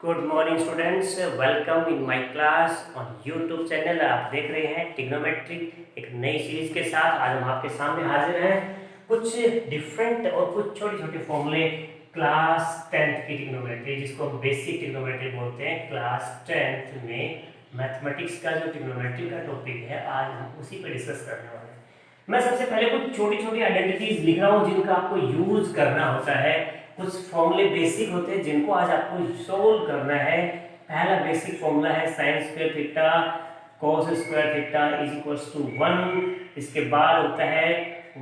Good morning students, welcome in my class on YouTube channel. आप देख रहे हैं ट्रिग्नोमेट्री एक नई सीरीज के साथ। आज हम आपके सामने हाजिर हैं कुछ डिफरेंट और कुछ छोटे छोटे फॉर्मूले क्लास 10th की ट्रिग्नोमेट्री, जिसको हम बेसिक ट्रिग्नोमेट्री बोलते हैं। क्लास 10th में मैथमेटिक्स का जो ट्रिग्नोमेट्री का टॉपिक है, आज हम उसी पर डिस्कस करने वाले हैं। मैं सबसे पहले कुछ छोटी छोटी आइडेंटिटीज लिख रहा हूँ जिनका आपको यूज करना होता है। कुछ फॉर्मूले बेसिक होते हैं जिनको आज आपको सोल्व करना है। पहला बेसिक फॉर्मूला है sine square theta cos square theta is equals to 1। इसके बाद होता है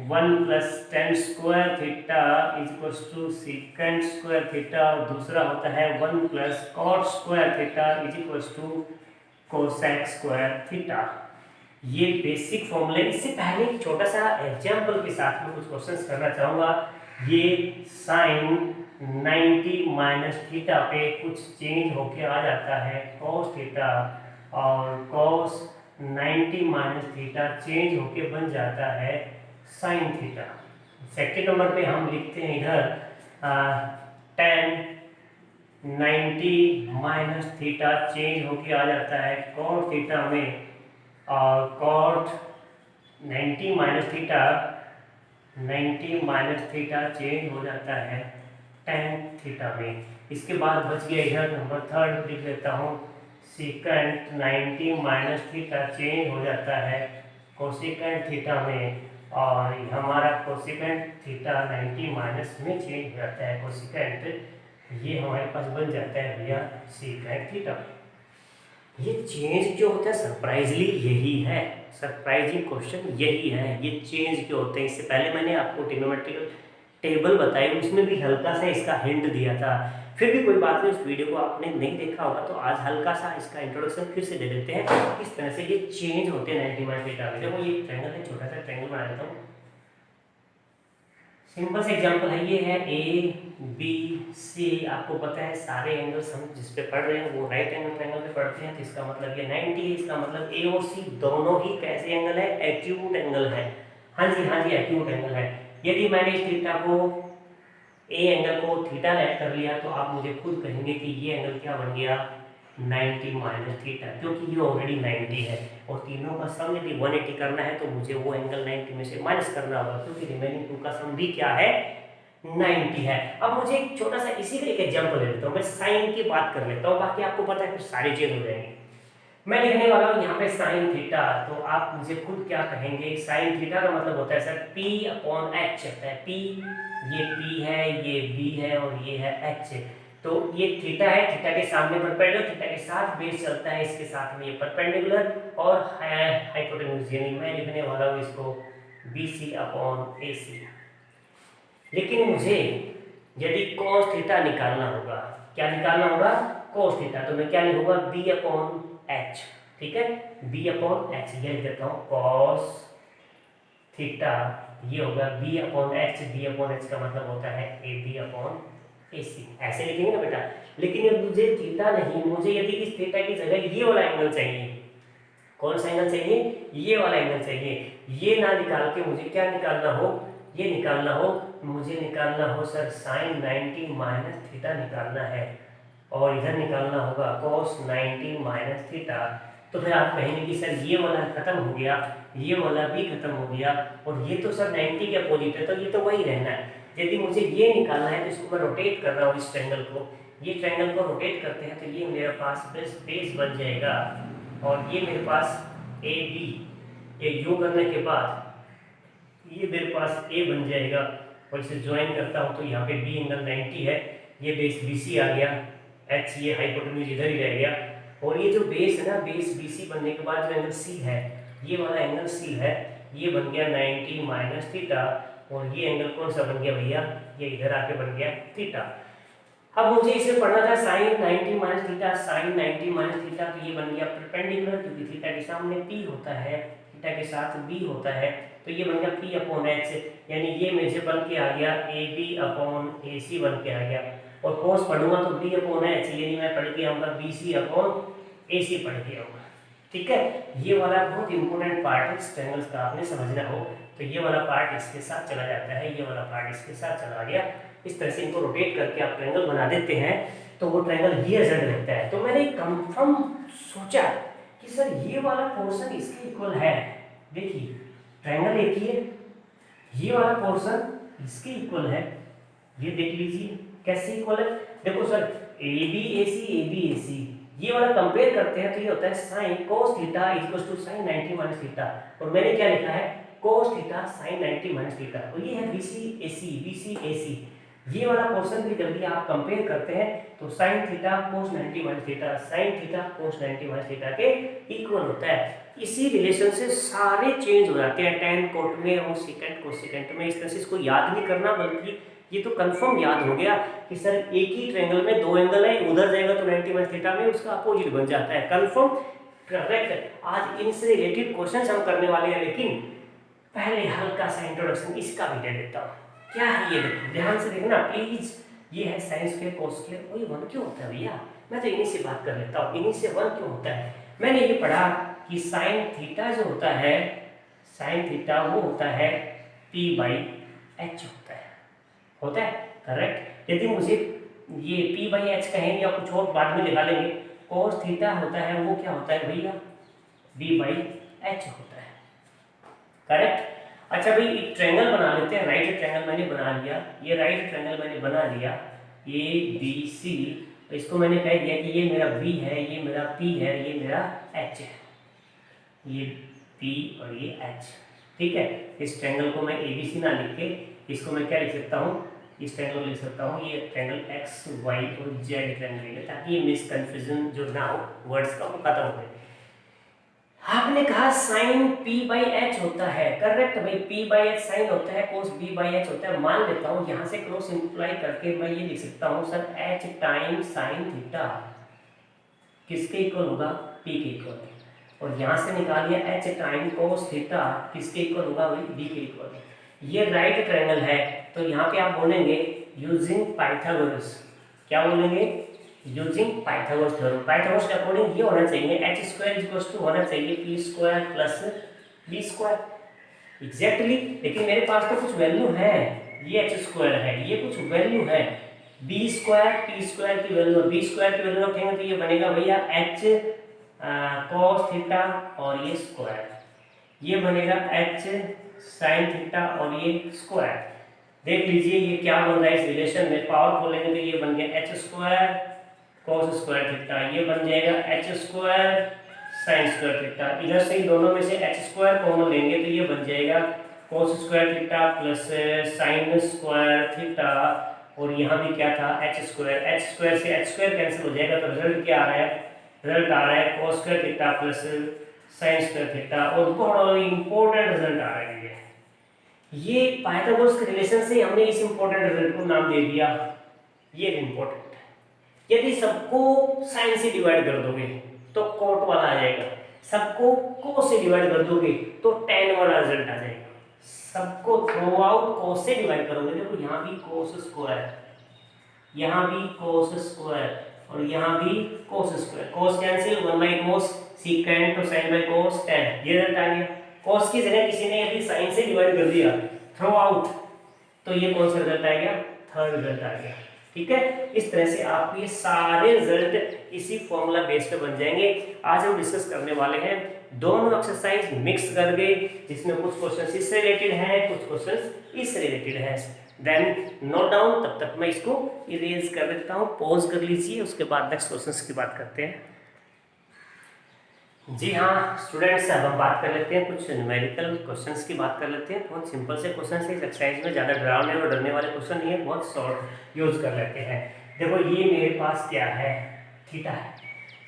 1 plus tan square theta is equals to sec square theta. दूसरा होता है 1 plus cot square theta is equals to cosec square theta. ये basic फॉर्मूले। इससे पहले एक छोटा सा एग्जाम्पल के साथ में कुछ क्वेश्चंस करना चाहूँगा। ये साइन 90 माइनस थीटा पे कुछ चेंज होके आ जाता है कॉस थीटा, और कॉस 90 माइनस थीटा चेंज होके बन जाता है साइन थीटा। सेकेंड नंबर पे हम लिखते हैं इधर tan 90 माइनस थीटा चेंज होके आ जाता है कॉट थीटा में, और कॉट 90 माइनस थीटा चेंज हो जाता है tan थीटा में। इसके बाद बच गया इधर नंबर थर्ड लिख लेता हूँ, सेकंड 90 माइनस थीटा चेंज हो जाता है कोसेकेंड थीटा में, और हमारा कोसेकेंड थीटा 90 माइनस में चेंज हो जाता है कोसेकेंड। ये हमारे पास बन जाता है भैया सेकंड थीटा। ये चेंज जो होता है सरप्राइजली यही है, सरप्राइजिंग क्वेश्चन यही है। ये चेंज क्यों होते हैं? इससे पहले मैंने आपको ट्रिग्नोमेट्रिकल टेबल बताई, उसमें भी हल्का सा इसका हिंट दिया था। फिर भी कोई बात नहीं, उस वीडियो को आपने नहीं देखा होगा तो आज हल्का सा इसका इंट्रोडक्शन फिर से दे देते हैं किस तरह से ये चेंज होते हैं 90 माइनस थीटा में। देखो ये ट्रायंगल है, छोटा सा ट्रायंगल बना देता हूँ। सिंपल से एग्जांपल है, ये है ए बी सी। आपको पता है सारे एंगल्स हम जिस पे पढ़ रहे हैं वो राइट एंगल ट्रायंगल पे पढ़ते हैं, तो इसका मतलब ये 90 है। इसका मतलब ए और सी दोनों ही कैसे एंगल है? एक्यूट एंगल है। हाँ जी एक्यूट एंगल है। यदि मैंने इस थीटा को ए एंगल को थीटा ऐड कर लिया तो आप मुझे खुद कहेंगे कि ये एंगल क्या बन गया? 90 माइनस थीटा, क्योंकि ये ऑलरेडी 90 है और तीनों का सम यदि 180 करना है तो मुझे वो एंगल 90 में से माइनस करना होगा, क्योंकि रिमेनिंग टू का सम भी क्या है? 90 है। अब मुझे एक छोटा सा इसी का एक एग्जांपल ले लेता हूँ। मैं साइन की बात कर लेता हूँ, बाकी आपको पता है फिर सारी चीज हो जाएंगी। मैं लिखने वाला हूँ यहाँ पे साइन थीटा, तो आप मुझे खुद क्या कहेंगे? साइन थीटा का मतलब होता है सर P अपॉन एच होता है। P, ये P है, ये B है और ये है H। तो ये थीटा है, थीटा के सामने परपेंडिकुलर, थीटा के साथ बेस चलता है, इसके साथ में ये परपेंडिकुलर और हाइपोटेन्यूज, यानी मैं लिखने वाला हूँ इसको BC अपॉन AC। लेकिन मुझे यदि cos थीटा निकालना होगा, क्या निकालना होगा? cos theta. तो मैं क्या लिखूंगा? B upon H। ठीक है, B अपॉन H ये लिख देता हूँ cos थीटा, ये होगा B upon H। B upon H का मतलब होता है AB अपॉन AC। ऐसे लिखेंगे ना बेटा। लेकिन अब मुझे थीटा नहीं, मुझे यदि इस थीटा की जगह ये वाला एंगल चाहिए। कौन सा एंगल चाहिए? ये वाला एंगल चाहिए। ये ना निकाल के मुझे क्या निकालना हो? ये निकालना हो, मुझे निकालना हो सर साइन 90 माइनस थीटा निकालना है, और इधर निकालना होगा cos 90 माइनस थीटा। तो फिर आप कहेंगे कि सर ये वाला खत्म हो गया, ये वाला भी खत्म हो गया, और ये तो सर 90 के अपोजिट है, तो ये तो वही रहना है। यदि मुझे ये निकालना है तो इसको मैं रोटेट कर रहा हूँ, इस ट्रायंगल को। ये ट्रायंगल को रोटेट करते हैं तो ये मेरे पास बेस बन जाएगा, और ये मेरे पास ए बी, ये यू करने के बाद ये मेरे पास ए बन जाएगा, और इसे ज्वाइन करता हूँ तो यहाँ पे बी एंगल 90 है, ये बेस BC आ गया, H ये हाइपोटेन्यूज इधर ही रह गया, और ये जो बेस है ना, बेस BC बनने के बाद जो एंगल C है, ये वाला एंगल C है, ये बन गया 90 माइनस थीटा, और ये एंगल कौन सा बन गया भैया? ये इधर आके बन गया थीटा। अब मुझे इसे पढ़ना था sine 90 minus theta, sine 90 minus theta, तो ये बन गया परपेंडिकुलर, क्योंकि थीटा के सामने P होता है, थीटा के साथ B होता है, तो ये बन गया P अपॉन H, यानी ये मुझे बन के आ गया AB अपॉन AC बन के आ गया। और cos पढ़ूंगा तो B अपॉन H, यानी मैं पढ़ के आऊंगा BC अपॉन AC पढ़ के आऊंगा। ठीक है, ये वाला बहुत इंपॉर्टेंट पार्ट है, ट्रायंगल्स का आपने समझना हो, तो ये वाला पार्ट इसके साथ चला जाता है, ये वाला पार्ट इसके साथ चला गया। इस तरह से इनको रोटेट करके आप ट्रायंगल बना देते हैं। तो वो ट्रायंगल ये रिजल्ट देता है। तो मैंने कंफर्म सोचा कि सर ये वाला पोर्शन इसके इक्वल है। देखिए ट्रायंगल एक ही है, ये वाला पोर्शन इसके इक्वल है, ये देख लीजिए कैसे इक्वल है। देखो सर ए बी ए सी ये वाला कंपेयर करते हैं तो ये होता है sine cos theta equals to sine 90 minus theta, और मैंने क्या लिखा है cos थीटा साइन 90 माइनस थीटा। और ये है BC AC ये वाला पोर्शन भी जब भी आप कंपेयर करते हैं तो sign theta cos 90 minus theta sign theta cos 90 minus theta के इक्वल होता है। इसी रिलेशन से सारे चेंज हो जाते हैं tan कोट में और सेकंड कोसेकेंट में। इस तरह से इसको याद नहीं करना, बल्कि ये तो कंफर्म याद हो गया कि सर एक ही ट्रायंगल में दो एंगल है, उधर जाएगा तो 90 माइनस थीटा में उसका अपोजिट बन जाता है। कंफर्म करेक्ट है। आज इनसे रिलेटेड क्वेश्चंस हम करने वाले हैं, लेकिन पहले हल्का सा इंट्रोडक्शन इसका भी दे देता हूँ। क्या है ये देखो, ध्यान से देखना प्लीज। ये है साइन स्क्वायर cos स्क्वायर, और ये 1 क्यों होता है भैया? मैं तो इन्हीं से बात कर लेता हूँ, इन्हीं से 1 क्यों होता है। मैंने ये पढ़ा कि साइन थीटा जो होता है, साइन थीटा वो होता है P/H होता है करेक्ट। यदि मुझे ये P/H कहें या कुछ और बाद में निकाल लेंगे, cos थीटा होता है वो क्या होता है भैया B/H होता है करेक्ट। अच्छा भाई एक ट्रायंगल बना लेते हैं, राइट ट्रायंगल मैंने बना लिया, ये राइट ट्रायंगल मैंने बना लिया ABC, तो इसको मैंने कह दिया कि ये मेरा B है, ये मेरा P है, ये मेरा H है, ये P और ये H, ठीक है। इस ट्रायंगल को मैं ABC ना लिख के इसको मैं क्या लिख सकता हूँ, इस ट्रायंगल लिख सकता हूँ ये ट्रायंगल X Y और Z ट्रायंगल है, ताकि ये मिस कंफ्यूजन जो ना हो वर्ड्स का वो खत्म हो जाए। आपने कहा साइन P/H होता है करेक्ट भाई, P/H साइन होता है, cos B/H होता है। मान लेता हूँ यहाँ से क्रॉस सिंप्लाई करके मैं ये लिख सकता हूँ sir H time sine theta किसके इक्वल होगा, P के इक्वल, और यहाँ से निकालिए H टाइम cos थीटा किसके इक्वल होगा भाई, B के इक्वल। ये राइट ट्रायंगल है, तो यहाँ पे आप बोलेंगे यूजिंग पाइथागोरस, क्या बोलेंगे यूजिंग पाइथागोरस थ्योरम। पाइथागोरस के अकॉर्डिंग ये होना चाहिए h² होना चाहिए P² प्लस B², एग्जैक्टली। लेकिन मेरे पास तो कुछ वैल्यू है, ये h² है, ये कुछ वैल्यू है, B² P² की वैल्यू, B² की वैल्यू रखेंगे तो ये बनेगा भैया H cos थीटा और ये स्क्वायर, ये बनेगा H साइन थीटा और ये स्क्वायर। देख लीजिए ये क्या बन रहा है इस रिलेशन में, पावर बोलेंगे तो ये बन गया H² cos स्क्वायर थीटा, ये बन जाएगा H² साइन स्क्वायर थीटा। इधर से ही दोनों में से H² कॉमन लेंगे तो ये बन जाएगा cos square theta plus sign square theta, और यहाँ भी क्या था H² से H² कैंसिल हो जाएगा, तो रिजल्ट क्या आ रहा है, रिजल्ट आ रहा है cos square theta plus sign square theta, और बहुत इंपॉर्टेंट रिजल्ट आ रहा है ये पाइथागोरस के रिलेशन से हमने इस इंपॉर्टेंट रिजल्ट को नाम दे दिया, ये इंपॉर्टेंट है। यदि सबको साइन से डिवाइड कर दोगे तो कोट वाला आ जाएगा, सबको cos से डिवाइड कर दोगे तो tan वाला रिजल्ट आ जाएगा, सबको थ्रो आउट cos से डिवाइड करोगे, देखो यहाँ भी cos स्क्वायर, यहाँ भी cos स्क्वायर और यहाँ भी cos square, cos cancel 1/cos secant तो sin by cos tan, ये रिजल्ट आ गया। cos की जगह किसी ने यदि sin से डिवाइड कर दिया थ्रो आउट, तो ये कौन सा रिजल्ट आ गया, थर्ड रिजल्ट आ गया, ठीक है। इस तरह से आपके ये सारे रिजल्ट इसी फॉर्मूला बेस पे बन जाएंगे। आज हम डिस्कस करने वाले हैं दोनों एक्सरसाइज मिक्स करके, जिसमें कुछ क्वेश्चंस इससे रिलेटेड हैं, कुछ क्वेश्चंस इससे रिलेटेड हैं। देन नोट डाउन, तब तक मैं इसको इरेज कर देता हूँ, पॉज कर लीजिए, उसके बाद नेक्स्ट क्वेश्चंस की बात करते हैं। जी हाँ स्टूडेंट्स, अब हम बात कर लेते हैं कुछ न्यूमेरिकल क्वेश्चंस की बात कर लेते हैं। बहुत सिंपल से क्वेश्चन है, इस एक्सरसाइज में ज़्यादा डरावने और डरने वाले क्वेश्चन नहीं है, बहुत शॉर्ट यूज कर लेते हैं। देखो ये मेरे पास क्या है, थीटा है,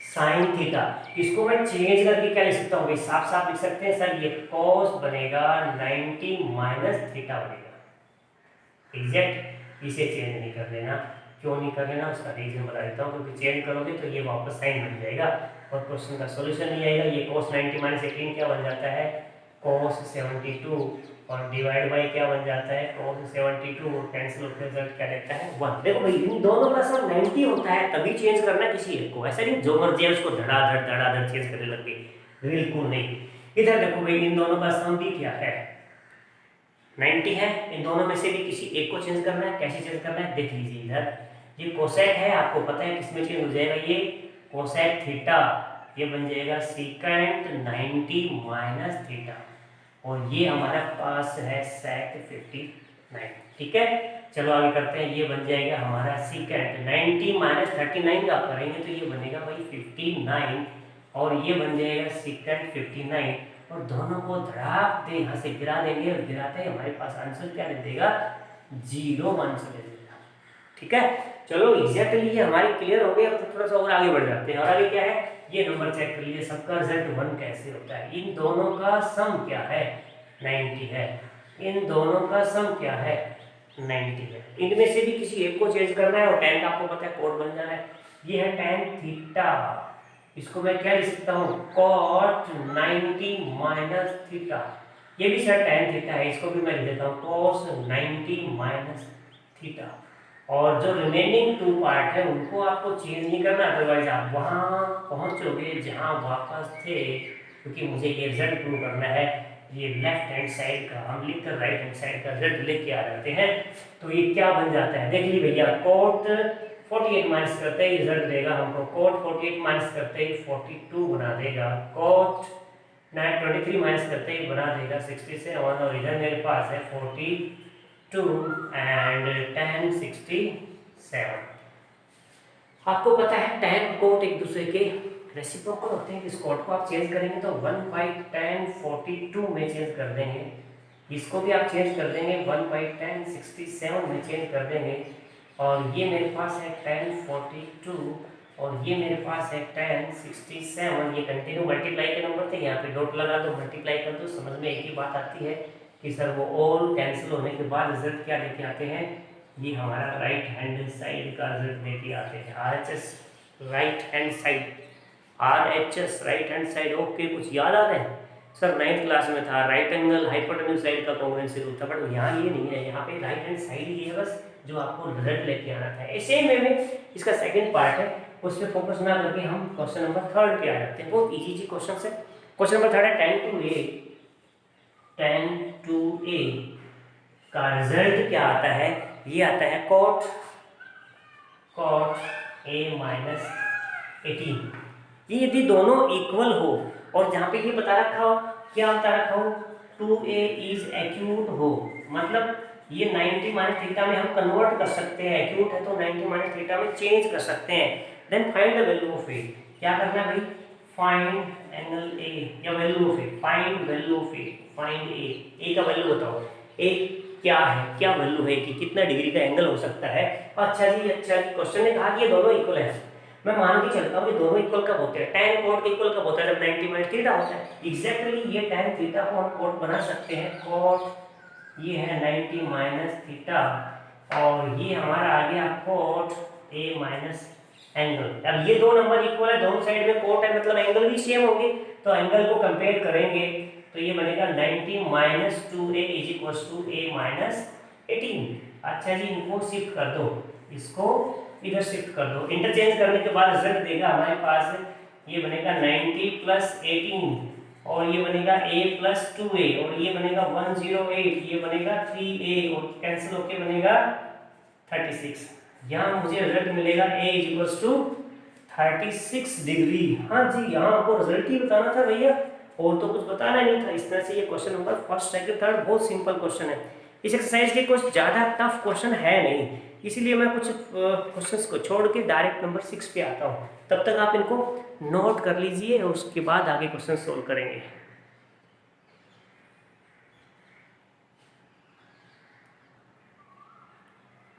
साइन थीटा, इसको मैं चेंज करके क्या लिख सकता हूँ, साफ साफ लिख सकते हैं सर ये cos बनेगा 90 माइनस थीटा बनेगा, एग्जैक्ट, इसे चेंज नहीं कर देना। क्यों नहीं कर लेना, उसका रीजन बता देता हूँ, क्योंकि चेंज करोगे तो ये वापस साइन बन जाएगा और क्वेश्चन का सॉल्यूशन नहीं आएगा। ये cos 90 माइनस 18 क्या बन जाता है, cos 72, और डिवाइड बाय क्या बन जाता है, cos 72, और कैंसिल होकर रिजल्ट क्या देता है 1। देखो भाई इन दोनों का सम 90 होता है तभी चेंज करना किसी एक को, ऐसा नहीं जो मर्जी है उसको धड़ाधड़ चेंज करने लग गई, बिल्कुल नहीं। इधर देखो भाई इन दोनों का सम भी क्या है, 90 है, इन दोनों में से भी किसी एक को चेंज करना है, कैसे चेंज करना है देख लीजिए। इधर ये कोसेक है, आपको पता है किसमें चेंज हो जाएगा, ये कोसेक थीटा, ये बन जाएगा सीकेंट 90 माइनस थीटा, और ये हमारा पास है सेक 59। ठीक है, चलो आगे करते हैं। ये बन जाएगा हमारा सीकेंट 90 माइनस 39 आप करेंगे तो ये बनेगा भाई 59, और ये बन जाएगा सीकेंट 59, और दोनों को धड़ाक दे यहाँ से गिरा देंगे, और गिराते हैं हमारे पास आंसर क्या दे देगा, 0 आंसर दे देगा। ठीक है, चलो एग्जैक्टली ये हमारी क्लियर हो गई। अब तो थोड़ा सा और आगे बढ़ जाते हैं, और आगे क्या है, ये नंबर चेक कर लीजिए, सबका रिजल्ट 1 कैसे होता है। इन दोनों का सम क्या है, 90 है, इन दोनों का सम क्या है, 90 है। इनमें से भी किसी एक को चेंज करना है, और tan का आपको पता है कोड बन जाना है, ये है tan थीटा, इसको मैं क्या लिख सकता हूँ, cot 90 माइनस थीटा, ये भी सर tan थीटा है, इसको भी मैं लिख देता हूँ cos 90 माइनस थीटा। और जो रिमेनिंग 2 पार्ट है उनको आपको चेंज नहीं करना, अदरवाइज आप वहां पहुंचोगे जहां वापस थे, क्योंकि मुझे ये रिजल्ट प्रूव करना है। ये लेफ्ट हैंड साइड का हम लिखकर राइट हैंड साइड का रिजल्ट लेके आ जाते हैं, तो ये क्या बन जाता है, देख ली भैया, कोट 48 माइनस करते ही रिजल्ट देगा हमको, कोट 48 माइनस करते ही 42 बना देगा, कोट 23 माइनस करते ही बना देगा 67, और इधर मेरे पास है 42 एंड tan 67। आपको पता है tan कोट एक दूसरे के रेसिप्रोकल होते हैं, इस कोट को आप चेंज करेंगे तो 1/tan 42 में चेंज कर देंगे, इसको भी आप चेंज कर देंगे 1/tan 67 में चेंज कर देंगे, और ये मेरे पास है tan 42 और ये मेरे पास है tan 67। ये कंटिन्यू मल्टीप्लाई के नंबर थे, यहाँ पे डॉट लगा दो, मल्टीप्लाई कर दो, समझ में एक ही बात आती है कि सर वो ऑल कैंसिल होने के बाद रिजल्ट क्या लेके आते हैं, ये हमारा राइट हैंड साइड का रिजल्ट लेके आते हैं, RHS right hand side, RHS right hand side. Okay, कुछ याद आ रहा है सर, 9th क्लास में था राइट एंगल हाइपोटेन्यूज साइड का कॉन्ग्रुएंसी रूल था, बट यहाँ ये नहीं है, यहाँ पे राइट हैंड साइड ही है बस, जो आपको रिजल्ट लेके आना था। ऐसे में इसका सेकंड पार्ट है, उस पर फोकस ना करके हम क्वेश्चन नंबर 3 पे आ जाते हैं। बहुत इजी क्वेश्चन है। क्वेश्चन नंबर 3 है tan 2a का रिजल्ट क्या आता है, ये आता है cot a माइनस 18। ये यदि दोनों इक्वल हो, और जहाँ पे ये बता रखा हो, क्या बता रखा हो, 2a इज एक्यूट हो, मतलब ये 90 माइनस थीटा में हम कन्वर्ट कर सकते हैं, एक्यूट है तो 90 माइनस थीटा में चेंज कर सकते हैं। Then find the value of A, क्या करना है भाई, फाइंड एंगल ए या value of A, find value of A, find A का वैल्यू बताओ, ए क्या है, क्या वैल्यू है कि कितना डिग्री का एंगल हो सकता है। अच्छा जी क्वेश्चन ने कहा कि ये दोनों इक्वल है, मैं मान के चलता हूँ कि दोनों इक्वल कब होते हैं, tan कोट इक्वल कब होता है, जब 90 माइनस थीटा होता है। एग्जैक्टली ये tan थीटा को हम कोट बना सकते हैं, कोट ये है 90 माइनस थीटा, और ये हमारा आ गया कोट a माइनस एंगल। अब ये दो नंबर इक्वल है, दोनों साइड में कोट है, मतलब एंगल भी सेम होंगे, तो एंगल को कंपेयर करेंगे तो ये बनेगा 90 minus 2a is equal to a minus 18। अच्छा जी, इनको शिफ्ट कर दो, इसको इधर शिफ्ट कर दो, इंटरचेंज करने के बाद रिजल्ट देगा हमारे पास, ये बनेगा 90 प्लस 18, और ये बनेगा a प्लस 2a, और ये बनेगा 108, ये बनेगा 3a, और कैंसिल होके बनेगा 36। यहाँ मुझे रिजल्ट मिलेगा a is equal to 36 degree. हाँ जी, यहाँ आपको रिजल्ट ही बताना था भैया, और तो कुछ बताना नहीं था। इस तरह से ये question number first, second, third बहुत सिंपल क्वेश्चन है। इस एक्सरसाइज के कुछ ज़्यादा टफ क्वेश्चन है नहीं, इसीलिए मैं कुछ क्वेश्चंस को छोड़ के डायरेक्ट नंबर 6 पे आता हूँ। तब तक आप इनको नोट कर लीजिए, और उसके बाद आगे क्वेश्चन सोल्व करेंगे।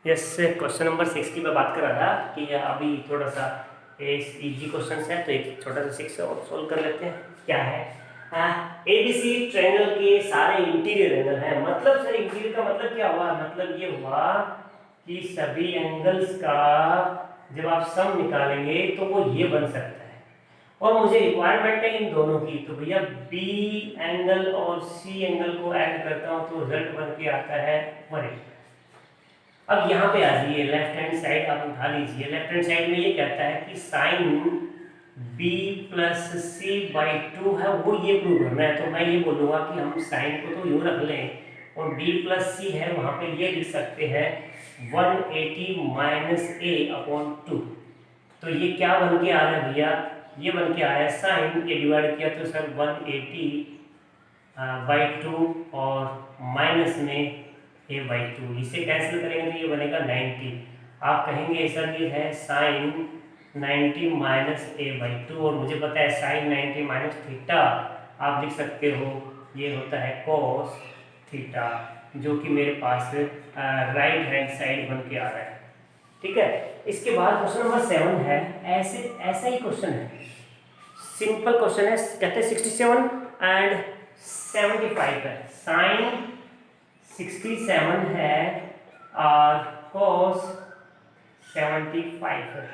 यस, क्वेश्चन नंबर 6 की मैं बात कर रहा था कि अभी थोड़ा सा इजी क्वेश्चन है, तो एक छोटा सा 6 और सोल्व कर लेते हैं। क्या है, ABC ट्रायंगल के सारे इंटीरियर एंगल है, मतलब सर इंटीरियर का मतलब क्या हुआ, मतलब ये हुआ कि सभी एंगल्स का जब आप सम निकालेंगे तो वो ये बन सकता है, और मुझे रिक्वायरमेंट है इन दोनों की, तो भैया B एंगल और C एंगल को ऐड करता हूँ तो रिजल्ट बन के आता है 180। अब यहाँ पे आ जाइए, लेफ्ट हैंड साइड आप उठा लीजिए। लेफ्ट हैंड साइड में ये कहता है कि sine b plus C by 2 है, वो ये प्रूव करना है, तो मैं ये बोलूँगा कि हम साइन को तो यूँ रख लें, और b प्लस सी है वहाँ पे ये लिख सकते हैं 180 माइनस ए अपॉन 2। तो ये क्या बन के आ रहा है भैया, ये बन के आ रहा है साइन ए डिवाइड किया तो सर 180/2 और माइनस में a/2, इसे कैंसिल करेंगे तो ये बनेगा 90। आप कहेंगे सर ये है साइन 90 माइनस a/2 और मुझे पता है साइन 90 माइनस थीटा आप लिख सकते हो ये होता है कॉस थीटा, जो कि मेरे पास राइट हैंड साइड बन के आ रहा है। ठीक है, इसके बाद क्वेश्चन नंबर 7 है, ऐसा ही क्वेश्चन है, सिंपल क्वेश्चन है, कहते हैं 67 एंड 75 है, साइन 67 है और cos 75 है।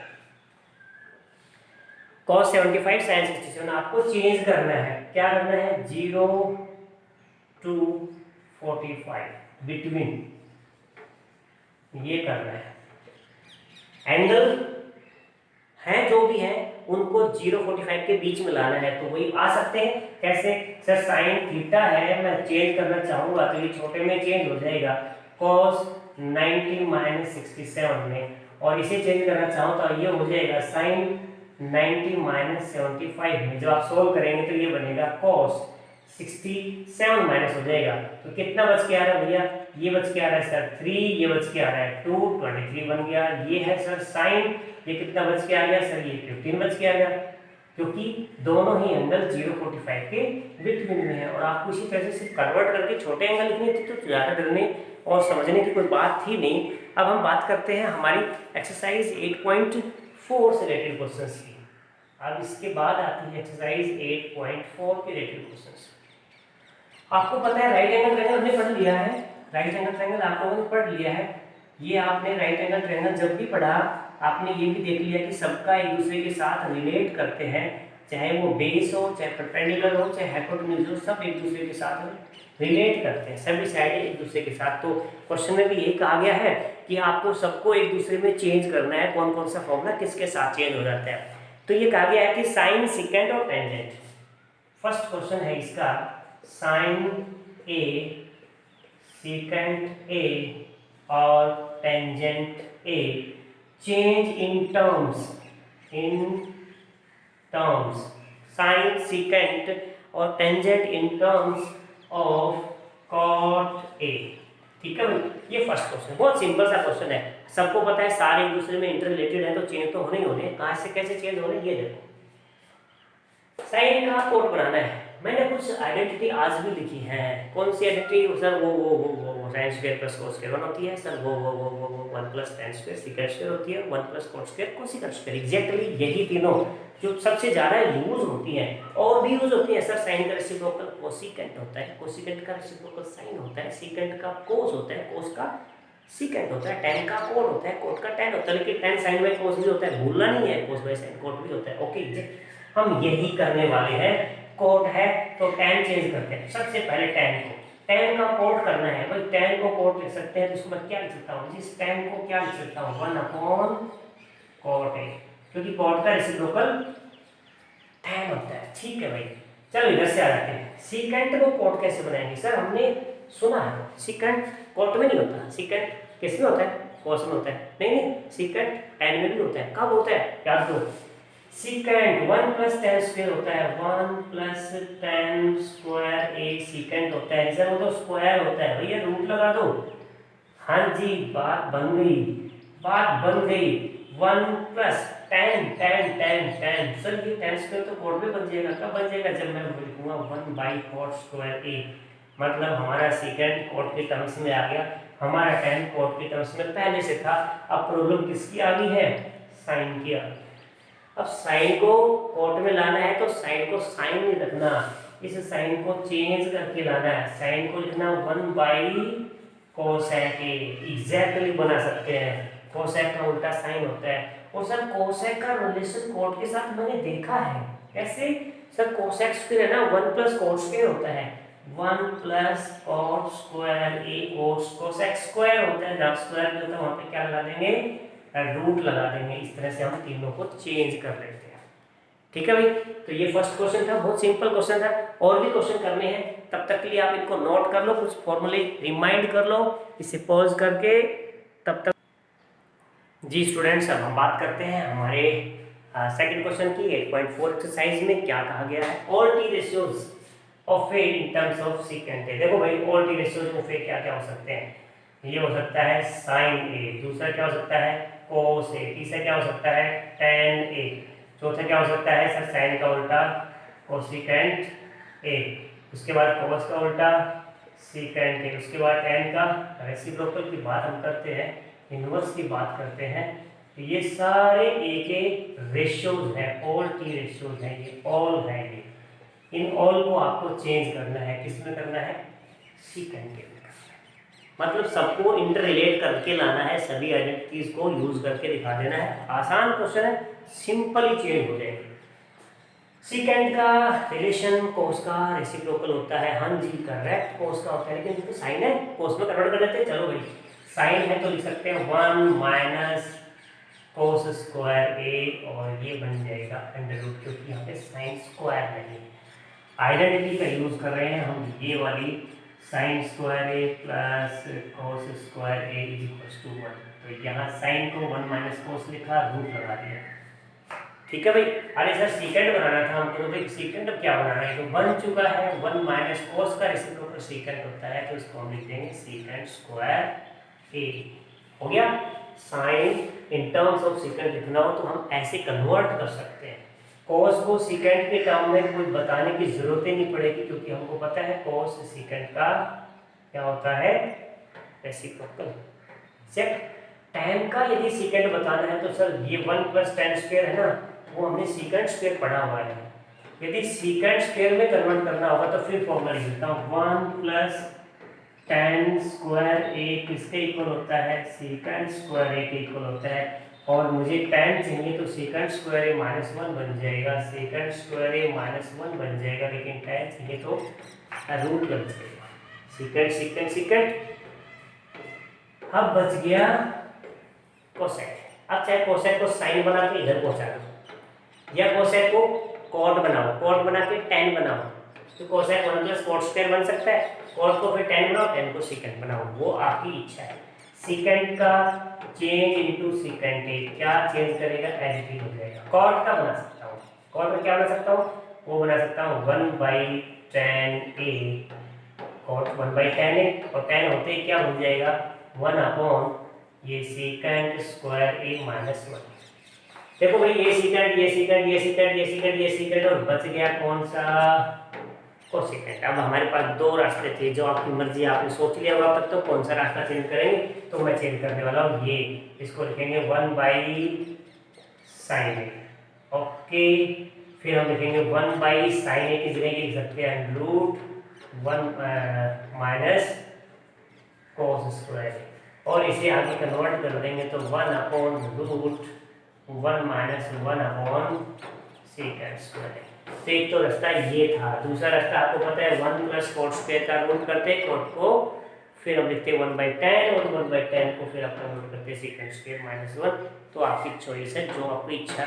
cos 75 sin 67 आपको चेंज करना है, क्या करना है 0 to 45 बिटवीन, ये करना है। एंगल है जो भी है उनको 0-45 के बीच में लाना है, तो वही आ सकते हैं। कैसे सर, साइन थीटा है, मैं चेंज करना चाहूंगा तो ये छोटे में चेंज हो जाएगा cos 90 माइनस 67 में, और इसे चेंज करना चाहूँ तो ये हो जाएगा साइन 90 माइनस 75 में। जब आप सोल्व करेंगे तो ये बनेगा cos 67 माइनस हो जाएगा, तो कितना बच के आ रहा है भैया, ये बच के आ रहा है सर 3, ये बच के आ रहा है 2, 23 बन गया। ये है सर साइन, ये कितना बच के आ गया सर, ये 15 बच के आ गया, क्योंकि दोनों ही एंगल 0-45 के बिटवीन में है। और आपको इसी तरह से सिर्फ कन्वर्ट करके छोटे एंगल लिखने थे तो ज़्यादा डरने और समझने की कोई बात थी नहीं। अब हम बात करते हैं हमारी एक्सरसाइज 8.4 से रिलेटेड क्वेश्चंस की। अब इसके बाद आती है एक्सरसाइज 8.4 के रिलेटेड क्वेश्चंस। आपको पता है राइट एंगल ट्रायंगल हमने पढ़ लिया है, राइट एंगल ट्रायंगल आप लोगों ने पढ़ लिया है। ये आपने राइट एंगल ट्रायंगल जब भी पढ़ा आपने ये भी देख लिया कि सबका एक दूसरे के साथ रिलेट करते हैं, चाहे वो बेस हो, चाहे परपेंडिकुलर हो, चाहे हाइपोटेन्यूज हो, सब एक दूसरे के साथ रिलेट करते हैं, सभी साइड एक दूसरे के साथ। तो क्वेश्चन में भी यही कहा गया है कि आपको सबको एक दूसरे में चेंज करना है, कौन कौन सा फॉर्मूला किसके साथ चेंज हो जाता है। तो ये कहा गया है कि साइन, सेकेंड और टेंजेंट। फर्स्ट क्वेश्चन है इसका, साइन ए, सेकेंड ए और tangent A change in terms, sine, secant और tangent in terms of cot A. ठीक है भाई, ये फर्स्ट क्वेश्चन बहुत सिंपल सा क्वेश्चन है, सबको पता है सारे एक दूसरे में इंटर रिलेटेड है तो चेंज तो होने ही होने। कहाँ से कैसे चेंज होने, ये देखो। साइन का कोट बनाना है, मैंने कुछ आइडेंटिटी आज भी लिखी है। कौन सी आइडेंटिटी सर, वो sine square plus cos square 1 होती है सर, वो 1 plus tan square secant square होती है, 1 plus cot square cosecant square. Exactly यही तीनों जो सबसे ज्यादा यूज होती हैं, और भी यूज होती है सर। साइन का रेसिप्रोकल कोसेकेंट होता है, कोसेकेंट का रेसिप्रोकल साइन होता है, सेकंड का कोस होता है, कोस का सेकंड होता है, टेन का कोट होता है, कोट का टेन होता है, लेकिन टेन साइन बाई कोस भी होता है, भूलना नहीं है, कोस बाई साइन कोट भी होता है। ओके, हम यही करने वाले हैं। कोट है तो टेन चेंज करते हैं, सबसे पहले टेन का कोट करना है भाई। टेन को कोट लिख सकते हैं तो इसको मैं क्या लिख सकता हूँ, जिस टेन को क्या लिख सकता हूँ 1 अपॉन कोट है, क्योंकि कोट का रेसिप्रोकल टेन होता है। ठीक है भाई, चलो इधर से आ जाते हैं। सेकंड को कोट कैसे बनाएंगे सर, हमने सुना है सेकंड कोट में नहीं होता, सेकंड किस में होता है, कोस में होता है। नहीं, सेकंड टेन में भी होता है। कब होता है याद दो, सेकंड 1 प्लस टेन स्क्वायर होता है, 1 प्लस टेन स्क्वायर एक सेकंड होता है सर, वो तो स्क्वायर होता है भैया, रूट लगा दो। हाँ जी, बात बन गई। 1 प्लस टेन सर, ये टेन स्क्वायर तो कोट में बन जाएगा। कब बन जाएगा, जब मैं लिखूंगा 1 बाई कोट स्क्वायर ए, मतलब हमारा सेकंड कोट के टर्म्स में आ गया, हमारा टेन कोट के टर्म्स में पहले से था। अब प्रॉब्लम किसकी आ गई है, साइन की आ गई। अब साइन को कोट में लाना है तो साइन को साइन नहीं रखना, इस साइन को चेंज करके लाना है। साइन को लिखना 1 बाई कोसेक ए, एग्जैक्टली बना सकते हैं। कोसेक का उल्टा साइन होता है। और सर कोसेक का रिलेशन कोट के साथ मैंने देखा है, कैसे सर, कोसेक स्क्वायर है ना 1 प्लस कोट स्क्वायर होता है, 1 प्लस कोट स्क्वायर ए कोसेक स्क्वायर होता है। जब स्क्वायर होता है वहां पे क्या लगा देंगे, रूट लगा देंगे। इस तरह से हम तीनों को चेंज कर लेते हैं। ठीक है भाई, तो ये फर्स्ट क्वेश्चन था, बहुत सिंपल क्वेश्चन था। और भी क्वेश्चन करने हैं, तब तक के लिए आप इनको नोट कर लो, कुछ फॉर्मूले रिमाइंड कर लो, इसे पॉज करके तब तक जी स्टूडेंट्स, अब हम बात करते हैं हमारे सेकंड क्वेश्चन की 8.4 एक्सरसाइज में क्या कहा गया है। All T ratios of A in terms of secant A. देखो भाई, all T ratios of A क्या क्या हो सकते हैं। ये हो सकता है साइन ए, दूसरा क्या हो सकता है कोस ए, तीसरा क्या हो सकता है टेन ए, चौथा क्या हो सकता है सर साइन का उल्टा कोसिकेंट ए, उसके बाद कोस का उल्टा सीकेंट ए, उसके बाद टेन का रेसिप्रोकल की बात हम करते हैं, इनवर्स की बात करते हैं। तो ये सारे ए के रेशियोज है, ऑल टी रेशियोज है, ये ऑल है। ये इन ऑल को आपको चेंज करना है, किसमें करना है सीकेंट के में। मतलब सबको इंटर रिलेट करके लाना है, सभी आइडेंटिटीज को यूज करके दिखा देना है। आसान क्वेश्चन है, सिंपली चेंज हो जाएगी। सीकेंट का रिलेशन कोस का रेसिप्रोकल होता है, हाँ जी करेक्ट, कोस का होता है, लेकिन तो साइन है कोस में कन्वर्ट कर देते हैं। चलो भाई साइन है तो लिख सकते हैं 1 माइनस कोस स्क्वायर ए, और ये बन जाएगा अंडर रूट, क्योंकि यहाँ पे साइन स्क्वायर नहीं है। आइडेंटिटी का यूज कर रहे हैं हम, ये वाली sine square A plus cos square A is equal to 1। तो यहाँ साइन को 1 माइनस कोस लिखा, रूट लगा दिया। ठीक है भाई। अरे सर सीकेंड बनाना था हमको, तो भाई सीकेंड अब क्या बनाना है, तो बन चुका है 1 माइनस कोस का रेसिप्रोकल सीकेंड होता है, तो इसको हम लिख देंगे सीकेंड स्क्वायर ए। हो गया। Sine in terms of sec लिखना हो तो हम ऐसे कन्वर्ट कर सकते हैं। कोस को सीकेंड के टर्म में कुछ बताने की जरूरत ही नहीं पड़ेगी, क्योंकि हमको पता है कोस सीकेंड का क्या होता है रेसिप्रोकल। चेक। tan का यदि सीकेंड बताना है तो सर ये 1 प्लस tan स्क्वायर है ना, वो हमने सीकेंड स्क्वायर पढ़ा हुआ है। यदि सीकेंड स्क्वायर में कन्वर्ट करना होगा तो फिर फॉर्मूला लिख देता हूँ, 1 प्लस tan स्क्वायर ए किसके इक्वल होता है सीकेंड स्क्वायर ए के इक्वल होता है। और मुझे tan चाहिए तो सीकेंड स्क्वायर ए माइनस 1 बन जाएगा, सीकेंड स्क्वायर ए माइनस 1 बन जाएगा, लेकिन tan चाहिए तो रूट लग जाएगा। सीकेंड सीकेंड सीकेंड। अब बच गया कोसेक। अब चाहे कोसेक को साइन बना के इधर पहुंचा दो, या कोसेक को कॉट बनाओ, कॉट बना के tan बनाओ, तो कोसेक 1 प्लस कॉट स्क्वायर बन सकता है। कॉट को फिर tan बनाओ, tan को सीकेंड बनाओ, वो आपकी इच्छा है। सीकेंड का चेंज इनटू सीकेंड ए क्या चेंज करेगा, एज इट इज हो जाएगा। कॉट का बना सकता हूँ, कॉट में क्या बना सकता हूँ, वो बना सकता हूँ 1/tan ए, कॉट 1/tan ए, और tan होते ही क्या बन जाएगा 1 अपॉन ये सीकेंड स्क्वायर ए माइनस 1। देखो भाई ये सीकेंड ये सीकेंड ये सीकेंड ये सीकेंड ये सीकेंड, और बच गया कौन सा कोसेकेंड। अब हमारे पास दो रास्ते थे, जो आपकी मर्जी, आपने सोच लिया होगा तब तो कौन सा रास्ता चेंज करेंगे, तो मैं चेंज करने वाला हूँ ये, इसको लिखेंगे 1/sin ए। ओके, फिर हम लिखेंगे 1/sin ए की जगह लिख सकते हैं रूट 1 माइनस कोस स्क्वायर, और इसे आगे कन्वर्ट कर देंगे तो 1 upon root 1 minus 1 upon sec square. तो एक तो रास्ता ये था, दूसरा रास्ता आपको पता है 1 प्लस कॉट स्क्वायर का रूट करते हैं कॉट को, फिर हम लिखते हैं 1/tan, और 1/tan को फिर आप कन्वर्ट करते हैं सीकेंड स्क्वायर माइनस 1। तो आपकी चॉइस है, जो आपकी इच्छा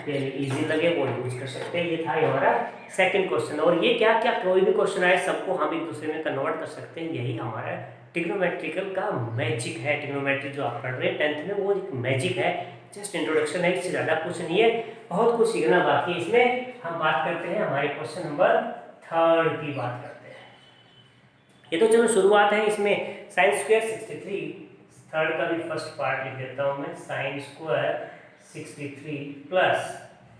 इजी लगे वो यूज कर सकते हैं। ये था हमारा सेकंड क्वेश्चन। और ये क्या क्या कोई भी क्वेश्चन आए सबको हम एक दूसरे में कन्वर्ट कर सकते हैं, यही हमारा ट्रिग्नोमेट्रिकल का मैजिक है। ट्रिग्नोमेट्री जो आप पढ़ रहे हैं 10th में, वो एक मैजिक है, जस्ट इंट्रोडक्शन है, इससे ज़्यादा कुछ नहीं है, बहुत कुछ सीखना बाकी है इसमें। हम बात करते हैं हमारे क्वेश्चन नंबर 3 की बात करते हैं। ये तो चलो शुरुआत है, इसमें साइन स्क्वायर 63, थर्ड का भी फर्स्ट पार्ट लिख देता हूँ मैं, साइन स्क्वायर 63 प्लस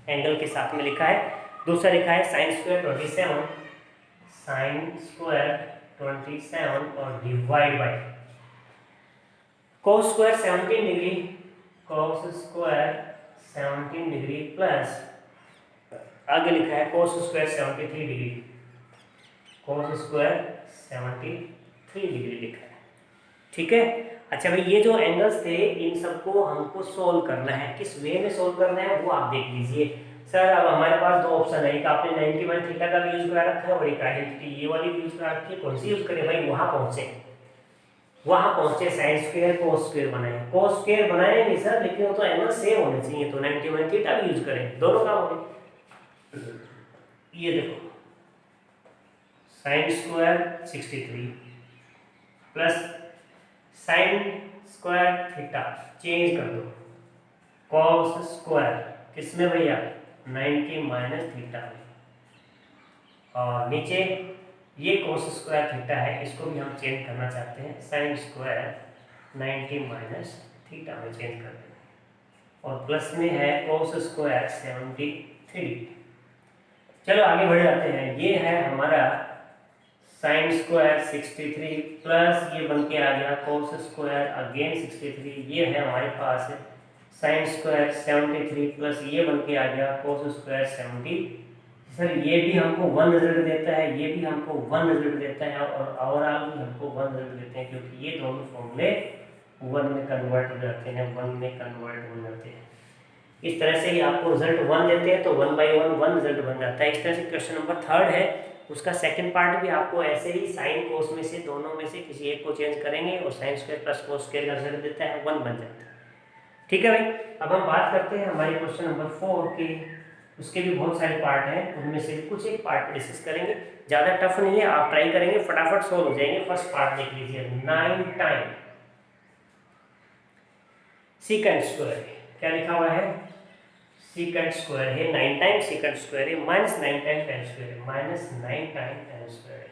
एंगल के साथ में लिखा है, दूसरा लिखा है साइन स्क्वायर 27, साइन स्क्वायर 27 और divide by cos square 17 degree, cos square 17 degree plus आगे लिखा है cos square 73 degree, cos square 73 degree लिखा है। ठीक है। अच्छा भाई, ये जो एंगल्स थे इन सबको हमको सोल्व करना है, किस वे में सोल्व करना है वो आप देख लीजिए। सर अब हमारे पास दो ऑप्शन है, एक आपने 91 थीटा का भी यूज करा रखा है, और एक आइडेंटिटी ये वाली भी यूज करा रखी है। कौन सी यूज करें भाई, वहां पहुंचे साइन स्क्वायर कोस स्क्वायर बनाए, कोस स्क्वायर बनाए नहीं सर, लेकिन वो तो एंगल सेम होने चाहिए, तो 91 थीटा भी यूज करें, दोनों काम होंगे। ये देखो sine square 63 plus sign square theta, change कर दो, कॉस स्क्वायर किसमें भैया 90 माइनस थीटा में, और नीचे ये कोस स्क्वायर थीटा है, इसको भी हम चेंज करना चाहते हैं साइन स्क्वायर 90 माइनस थीटा में चेंज कर देंगे, और प्लस में है कोस स्क्वायर 73। चलो आगे बढ़ जाते हैं। ये है हमारा साइन स्क्वायर 63 प्लस ये बन के आ गया कोस स्क्वायर अगेन 63, ये है हमारे पास साइन स्क्वायर 73 प्लस ये बन के आ गया कोस स्क्वायर 70। सर ये भी हमको 1 रिजल्ट देता है, ये भी हमको 1 रिजल्ट देता है, और ओवरऑल भी हमको 1 रिजल्ट देते हैं, क्योंकि ये दोनों फॉर्मूले 1 में कन्वर्ट हो जाते हैं, 1 में कन्वर्ट हो जाते हैं। इस तरह से ही आपको रिजल्ट 1 देते हैं तो 1/1 रिजल्ट बन जाता है। इस तरह से क्वेश्चन नंबर 3 है, उसका सेकंड पार्ट भी आपको ऐसे ही साइन कोस में से दोनों में से किसी एक को चेंज करेंगे और sign square plus cos square का रिजल्ट देता है 1 बन जाता है। ठीक है भाई, अब हम बात करते हैं हमारे क्वेश्चन नंबर 4 की। उसके भी बहुत सारे पार्ट हैं, उनमें से कुछ एक पार्ट डिस्कस करेंगे, ज़्यादा टफ नहीं है, आप ट्राई करेंगे फटाफट सोल्व हो जाएंगे। फर्स्ट पार्ट देख लीजिए, 9 टाइम सीकेंट स्क्वायर, क्या लिखा हुआ है सीकेंट स्क्वायर है 9 टाइम सीकेंट स्क्वायर है माइनस 9 टाइम टेन स्क्वायर है माइनस 9 टाइम टेन स्क्वायर है।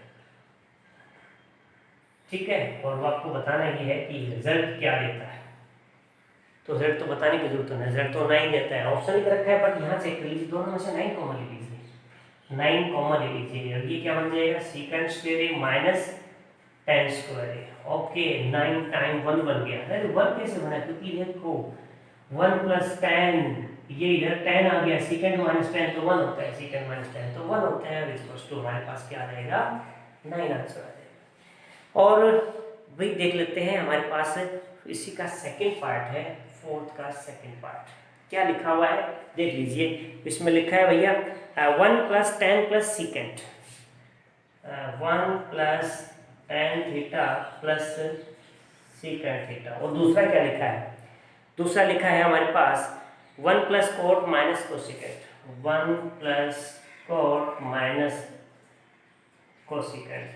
ठीक है, और वो आपको बताना ही है कि रिजल्ट क्या देता है, तो रिजल्ट तो बताने की जरूरत नहीं, रिजल्ट तो 9 देता है, ऑप्शन लिख रखा है, बट यहाँ चेक कर लीजिए, दोनों में से 9 कॉमन ले लीजिए, 9 कॉमन ले लीजिए, और ये क्या बन जाएगा सीकेंट स्क्वायर है माइनस टेन स्क्वायर है। ओके, 9 टाइम 1 बन गया। अरे 1 कैसे बना, क्योंकि देखो 1 प्लस 10, ये इधर 10 आ गया, सेकंड माइनस 10 तो 1 होता है, सेकंड माइनस 10 तो 1 होता है, विच इक्वल्स टू हमारे पास क्या आ जाएगा 9 आंसर आ जाएगा। और वही देख लेते हैं, हमारे पास इसी का सेकंड पार्ट है, फोर्थ का सेकंड पार्ट क्या लिखा हुआ है देख लीजिए। इसमें लिखा है भैया 1 plus 10 plus secant, 1 plus 10 theta plus secant theta, और दूसरा क्या लिखा है, दूसरा लिखा है हमारे पास 1 plus coat minus cosecant, 1 plus coat minus cosecant.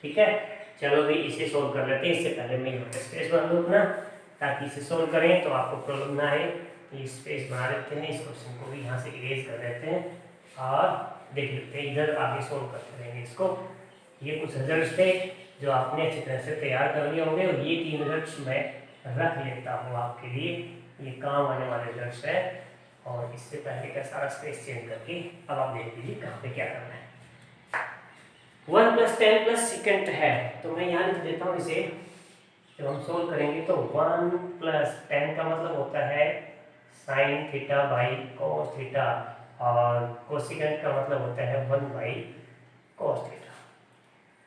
ठीक है, चलो भाई इसे सोल्व कर लेते हैं। इससे पहले मैं यहाँ पे स्पेस बना लूँ ना, ताकि इसे सोल्व करें तो आपको प्रॉब्लम ना आए। ये स्पेस बना लेते हैं, इस क्वेश्चन को भी यहाँ से इरेज कर देते हैं और देख लेते हैं, इधर आगे सोल्व करते रहेंगे इसको। ये कुछ रिजल्ट थे जो आपने अच्छी तरह से तैयार कर लिए होंगे, और ये 3 रिजल्ट मैं रख लेता हूँ आपके लिए, ये काम आने वाले रिजल्ट है। और इससे पहले का सारा स्पेस चेंज करके अब आप देख लीजिए कहाँ पे क्या करना है। 1 प्लस 10 प्लस सेकेंड है, तो मैं यहाँ लिख देता हूँ इसे, जब हम सोल्व करेंगे तो 1 प्लस 10 का मतलब होता है sine theta by cos theta, और कोसिकेंट का मतलब होता है 1 बाई कोस थीटा।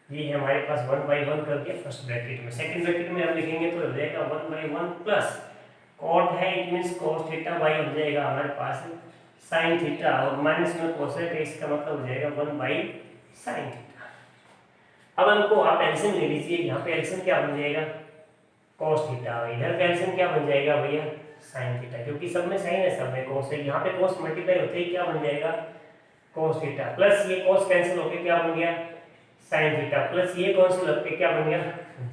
ये हमारे पास 1/1 कर दिया फर्स्ट ब्रैकेट में, सेकंड ब्रैकेट में हम लिखेंगे तो हो जाएगा 1/1 प्लस कॉट है, it means cos theta by हो जाएगा हमारे पास साइन थीटा, और माइनस में कोसेक है, इसका मतलब हो जाएगा 1 बाई साइन थीटा। अब हमको आप एलसीएम ले लीजिए, यहाँ पे एलसीएम क्या बन जाएगा कोस थीटा, इधर पे एलसीएम क्या बन जाएगा भैया साइन थीटा, क्योंकि सब में साइन है सब में कोस है, यहाँ पे कोस मल्टीप्लाई होते ही क्या बन जाएगा कोस थीटा, प्लस ये कोस कैंसिल होके क्या बन गया साइन थीटा, प्लस ये कैंसिल होके क्या बन गया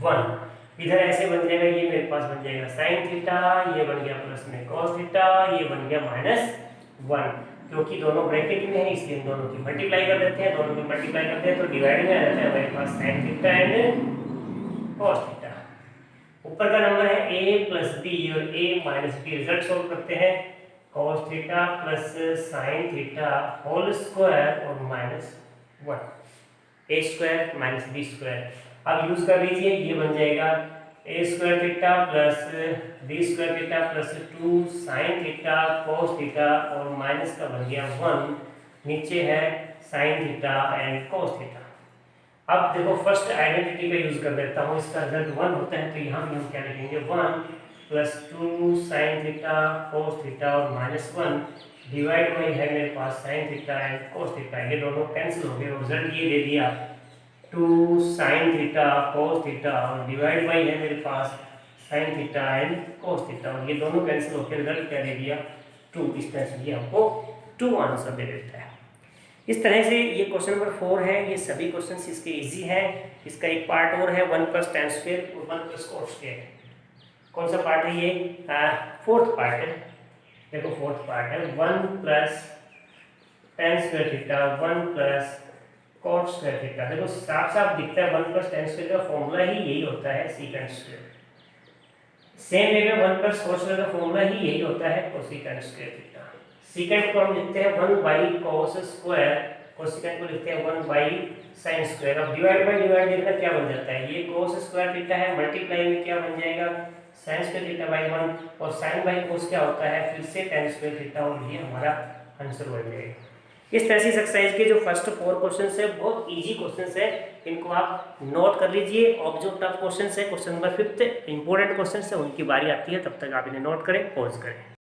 1, इधर ऐसे बन जाएगा, ये मेरे पास बन जाएगा साइन थीटा, ये बन गया प्लस में कोस थीटा, ये बन गया -1, क्योंकि दोनों ब्रैकेट में है इसलिए दोनों की मल्टीप्लाई कर देते हैं, दोनों की मल्टीप्लाई करते हैं तो डिवाइड में आ जाता है हमारे पास sine theta and cos theta. ऊपर का नंबर है a प्लस बी और a minus B, result solve करते हैं cos theta plus sine theta whole square और -1, a square minus b square. अब यूज कर लीजिए, ये बन जाएगा a square theta plus b square theta plus 2 sine theta cos theta और माइनस का बन गया 1, नीचे है sine theta and cos theta. अब देखो फर्स्ट आइडेंटिटी का यूज कर देता हूँ, इसका रिजल्ट 1 होता है तो यहाँ भी हम क्या लिखेंगे 1 plus 2 sine theta cos theta और -1 डिवाइड में है मेरे पास sine theta and cos theta, ये दोनों कैंसिल हो गए, रिजल्ट ये दे दिया 2 साइन थीटा कोस थीटा और डिवाइड बाई है मेरे पास sine theta and cos theta, और ये दोनों कैंसिल होकर रिजल्ट क्या दे दिया 2। इस तरह से ये हमको 2 आंसर दे देता है। इस तरह से ये क्वेश्चन नंबर 4 है, ये सभी क्वेश्चंस इसके इजी हैं। इसका एक पार्ट और है 1 प्लस टेन स्क्वायर और 1 प्लस कोट स्क्वायर। कौन सा पार्ट है ये? फोर्थ पार्ट है। देखो फोर्थ पार्ट है 1 plus tan square theta 1 plus cot square theta. देखो साफ साफ दिखता है 1 प्लस टेन स्क्वायर का फॉर्मूला ही यही होता है सीकेंट स्क्वायर। सेम वे में 1 प्लस कॉस स्क्वायर का फॉर्मूला ही यही होता है कोसेकेंट स्क्वायर थीटा। सीकेंट को हम लिखते हैं 1 बाई कॉस स्क्वायर, कोसेकेंट को लिखते हैं 1 बाई साइन स्क्वायर। अब डिवाइड बाई डिवाइड देखना क्या बन जाता है, ये कॉस स्क्वायर थीटा है, मल्टीप्लाई में क्या बन जाएगा साइन स्क्वायर थीटा बाई 1, और साइन बाई कॉस क्या होता है फिर से tan स्क्वायर थीटा, और ये हमारा आंसर बन जाएगा। इस तरह से एक्सरसाइज के जो फर्स्ट 4 क्वेश्चंस है बहुत इजी क्वेश्चंस है, इनको आप नोट कर लीजिए। और जो टफ क्वेश्चंस है क्वेश्चन नंबर 5 इंपॉर्टेंट क्वेश्चंस है उनकी बारी आती है, तब तक आप इन्हें नोट करें, पॉज करें।